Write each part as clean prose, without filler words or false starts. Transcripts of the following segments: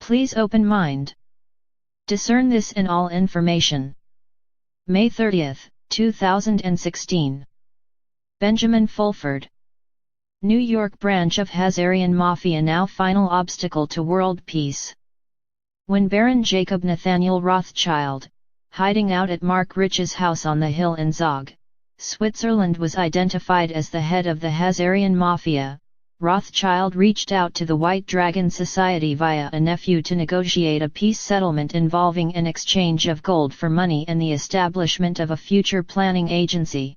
Please open mind. Discern this in all information. May 30, 2016. Benjamin Fulford. New York branch of Hazarian Mafia now final obstacle to world peace. When Baron Jacob Nathaniel Rothschild, hiding out at Mark Rich's house on the hill in Zog, Switzerland, was identified as the head of the Hazarian Mafia, Rothschild reached out to the White Dragon Society via a nephew to negotiate a peace settlement involving an exchange of gold for money and the establishment of a future planning agency.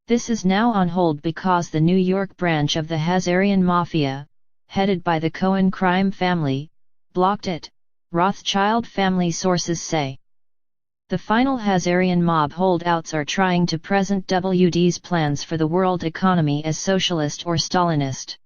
This is now on hold because the New York branch of the Hazarian Mafia, headed by the Cohen crime family, blocked it, Rothschild family sources say. The final Hazarian mob holdouts are trying to present WD's plans for the world economy as socialist or Stalinist.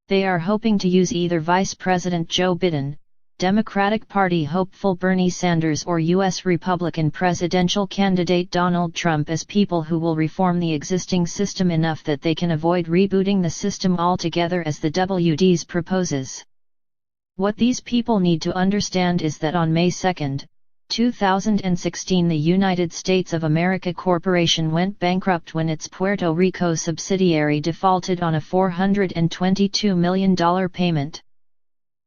They are hoping to use either Vice President Joe Biden, Democratic Party hopeful Bernie Sanders, or U.S. Republican presidential candidate Donald Trump as people who will reform the existing system enough that they can avoid rebooting the system altogether as the WDs proposes. What these people need to understand is that on May 2, 2016, the United States of America Corporation went bankrupt when its Puerto Rico subsidiary defaulted on a $422 million payment.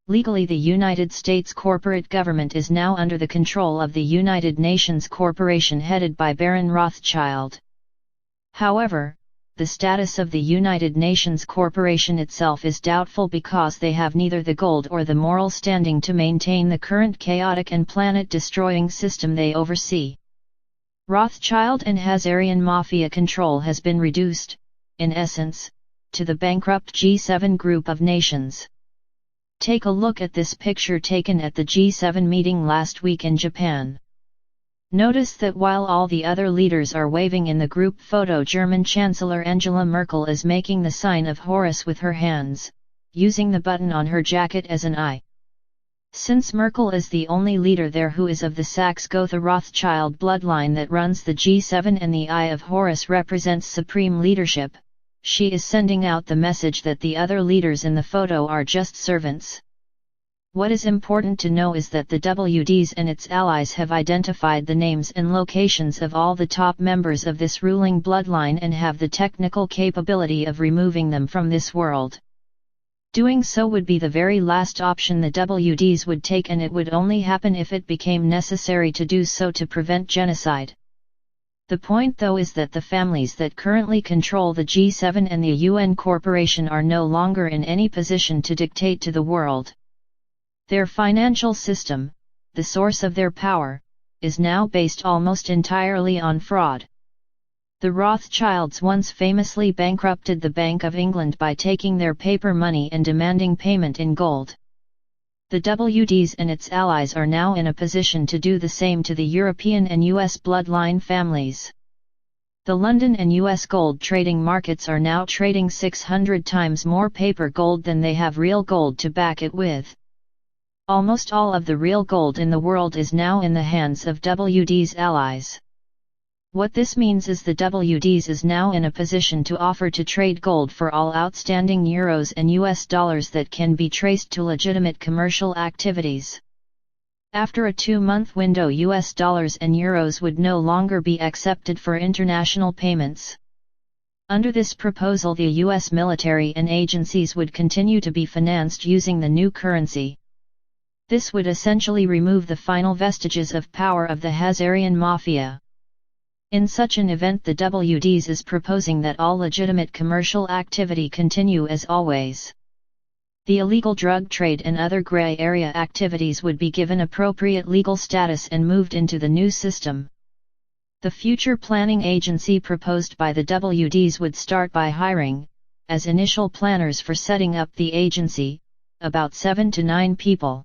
Legally, the United States corporate government is now under the control of the United Nations Corporation headed by Baron Rothschild. However, the status of the United Nations Corporation itself is doubtful because they have neither the gold or the moral standing to maintain the current chaotic and planet-destroying system they oversee. Rothschild and Hazarian Mafia control has been reduced, in essence, to the bankrupt G7 group of nations. Take a look at this picture taken at the G7 meeting last week in Japan. Notice that while all the other leaders are waving in the group photo, German Chancellor Angela Merkel is making the sign of Horus with her hands, using the button on her jacket as an eye. Since Merkel is the only leader there who is of the Saxe-Gotha-Rothschild bloodline that runs the G7 and the Eye of Horus represents supreme leadership, she is sending out the message that the other leaders in the photo are just servants. What is important to know is that the WDs and its allies have identified the names and locations of all the top members of this ruling bloodline and have the technical capability of removing them from this world. Doing so would be the very last option the WDs would take, and it would only happen if it became necessary to do so to prevent genocide. The point though is that the families that currently control the G7 and the UN Corporation are no longer in any position to dictate to the world. Their financial system, the source of their power, is now based almost entirely on fraud. The Rothschilds once famously bankrupted the Bank of England by taking their paper money and demanding payment in gold. The WDs and its allies are now in a position to do the same to the European and US bloodline families. The London and US gold trading markets are now trading 600 times more paper gold than they have real gold to back it with. Almost all of the real gold in the world is now in the hands of WD's allies. What this means is the WDs is now in a position to offer to trade gold for all outstanding euros and US dollars that can be traced to legitimate commercial activities. After a 2-month window, US dollars and euros would no longer be accepted for international payments. Under this proposal, the US military and agencies would continue to be financed using the new currency. This would essentially remove the final vestiges of power of the Hazarian Mafia. In such an event, the WDs is proposing that all legitimate commercial activity continue as always. The illegal drug trade and other gray area activities would be given appropriate legal status and moved into the new system. The future planning agency proposed by the WDs would start by hiring, as initial planners for setting up the agency, about 7 to 9 people.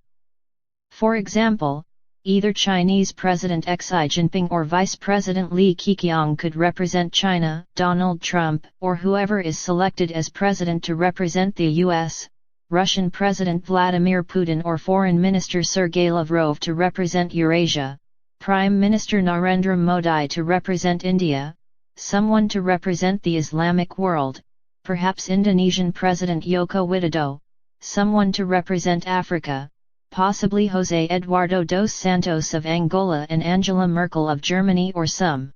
For example, either Chinese President Xi Jinping or Vice President Li Keqiang could represent China, Donald Trump, or whoever is selected as president to represent the US, Russian President Vladimir Putin, or Foreign Minister Sergei Lavrov to represent Eurasia, Prime Minister Narendra Modi to represent India, someone to represent the Islamic world, perhaps Indonesian President Joko Widodo, someone to represent Africa, possibly José Eduardo dos Santos of Angola and Angela Merkel of Germany, or some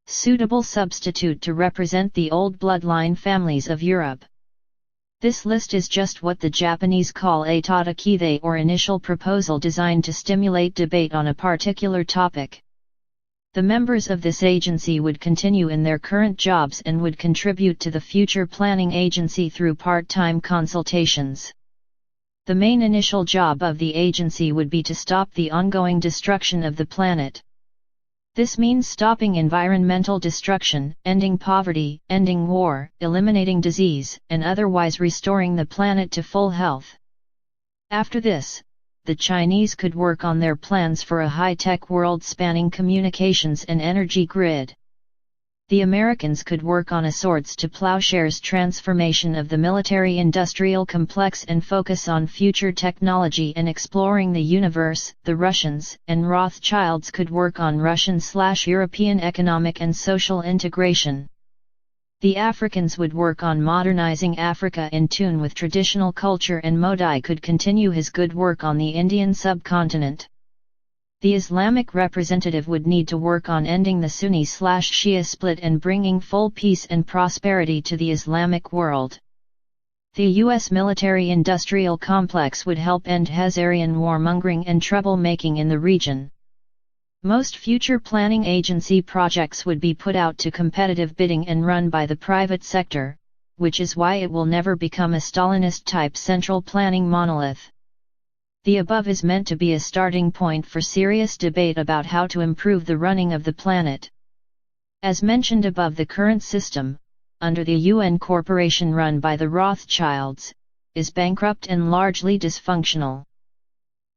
suitable substitute to represent the old bloodline families of Europe. This list is just what the Japanese call a tadakide, or initial proposal designed to stimulate debate on a particular topic. The members of this agency would continue in their current jobs and would contribute to the future planning agency through part-time consultations. The main initial job of the agency would be to stop the ongoing destruction of the planet. This means stopping environmental destruction, ending poverty, ending war, eliminating disease, and otherwise restoring the planet to full health. After this, the Chinese could work on their plans for a high-tech world-spanning communications and energy grid. The Americans could work on a swords to plowshares transformation of the military-industrial complex and focus on future technology and exploring the universe. The Russians and Rothschilds could work on Russian/European economic and social integration. The Africans would work on modernizing Africa in tune with traditional culture, and Modi could continue his good work on the Indian subcontinent. The Islamic representative would need to work on ending the Sunni/Shia split and bringing full peace and prosperity to the Islamic world. The U.S. military-industrial complex would help end Hazarian warmongering and troublemaking in the region. Most future planning agency projects would be put out to competitive bidding and run by the private sector, which is why it will never become a Stalinist-type central planning monolith. The above is meant to be a starting point for serious debate about how to improve the running of the planet. As mentioned above, the current system, under the UN corporation run by the Rothschilds, is bankrupt and largely dysfunctional.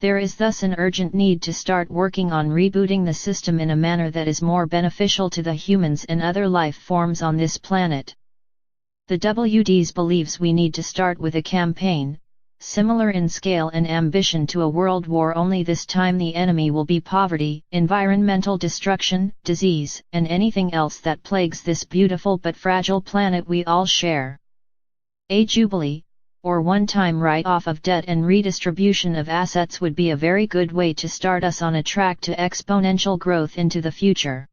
There is thus an urgent need to start working on rebooting the system in a manner that is more beneficial to the humans and other life forms on this planet. The WDs believes we need to start with a campaign, similar in scale and ambition to a world war, only this time the enemy will be poverty, environmental destruction, disease, and anything else that plagues this beautiful but fragile planet we all share. A jubilee, or one-time write-off of debt and redistribution of assets, would be a very good way to start us on a track to exponential growth into the future.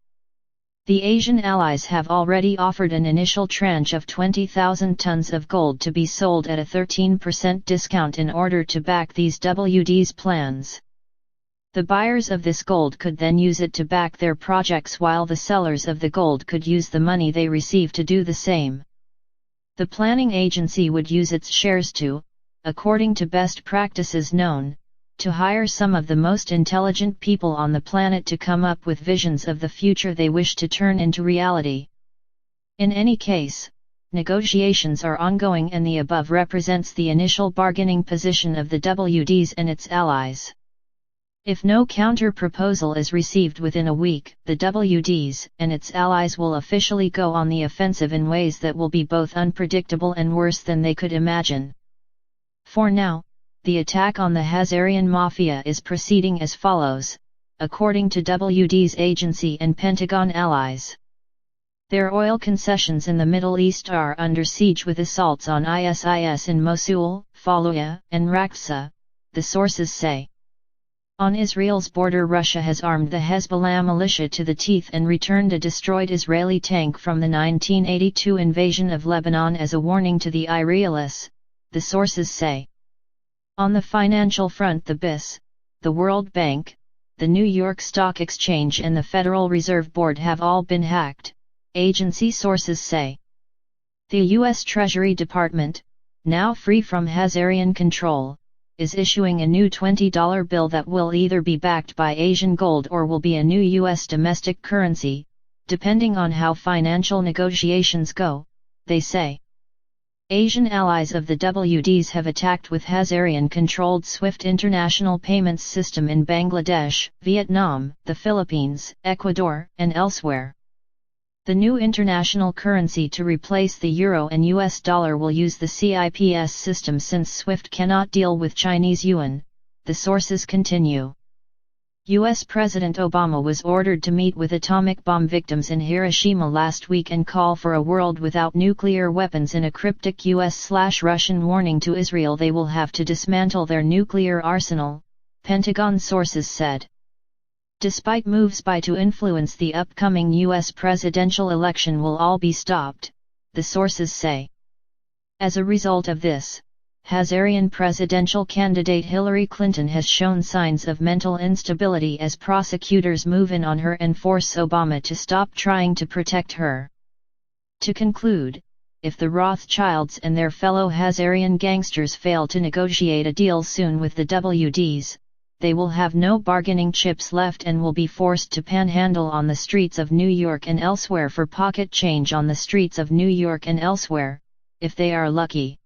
The Asian allies have already offered an initial tranche of 20,000 tons of gold to be sold at a 13% discount in order to back these WD's plans. The buyers of this gold could then use it to back their projects, while the sellers of the gold could use the money they receive to do the same. The planning agency would use its shares to, according to best practices known, to hire some of the most intelligent people on the planet to come up with visions of the future they wish to turn into reality. In any case, negotiations are ongoing, and the above represents the initial bargaining position of the WDs and its allies. If no counter-proposal is received within a week, the WDs and its allies will officially go on the offensive in ways that will be both unpredictable and worse than they could imagine. For now, the attack on the Hazarian Mafia is proceeding as follows, according to WD's agency and Pentagon allies. Their oil concessions in the Middle East are under siege, with assaults on ISIS in Mosul, Fallujah, and Raqqa, the sources say. On Israel's border, Russia has armed the Hezbollah militia to the teeth and returned a destroyed Israeli tank from the 1982 invasion of Lebanon as a warning to the Israelis, the sources say. On the financial front, the BIS, the World Bank, the New York Stock Exchange and the Federal Reserve Board have all been hacked, agency sources say. The U.S. Treasury Department, now free from Hazarian control, is issuing a new $20 bill that will either be backed by Asian gold or will be a new U.S. domestic currency, depending on how financial negotiations go, they say. Asian allies of the WDs have attacked with Hazarian-controlled SWIFT international payments system in Bangladesh, Vietnam, the Philippines, Ecuador, and elsewhere. The new international currency to replace the euro and US dollar will use the CIPS system, since SWIFT cannot deal with Chinese yuan, the sources continue. U.S. President Obama was ordered to meet with atomic bomb victims in Hiroshima last week and call for a world without nuclear weapons in a cryptic U.S./Russian warning to Israel they will have to dismantle their nuclear arsenal, Pentagon sources said. Despite moves by to influence the upcoming U.S. presidential election will all be stopped, the sources say. As a result of this, Hazarian presidential candidate Hillary Clinton has shown signs of mental instability as prosecutors move in on her and force Obama to stop trying to protect her. To conclude, if the Rothschilds and their fellow Hazarian gangsters fail to negotiate a deal soon with the WDs, they will have no bargaining chips left and will be forced to panhandle on the streets of New York and elsewhere for pocket change on the streets of New York and elsewhere, if they are lucky.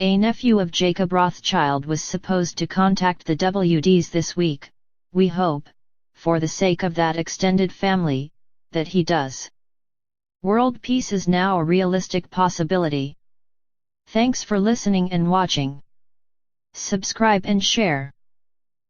A nephew of Jacob Rothschild was supposed to contact the WDs this week. We hope, for the sake of that extended family, that he does. World peace is now a realistic possibility. Thanks for listening and watching. Subscribe and share.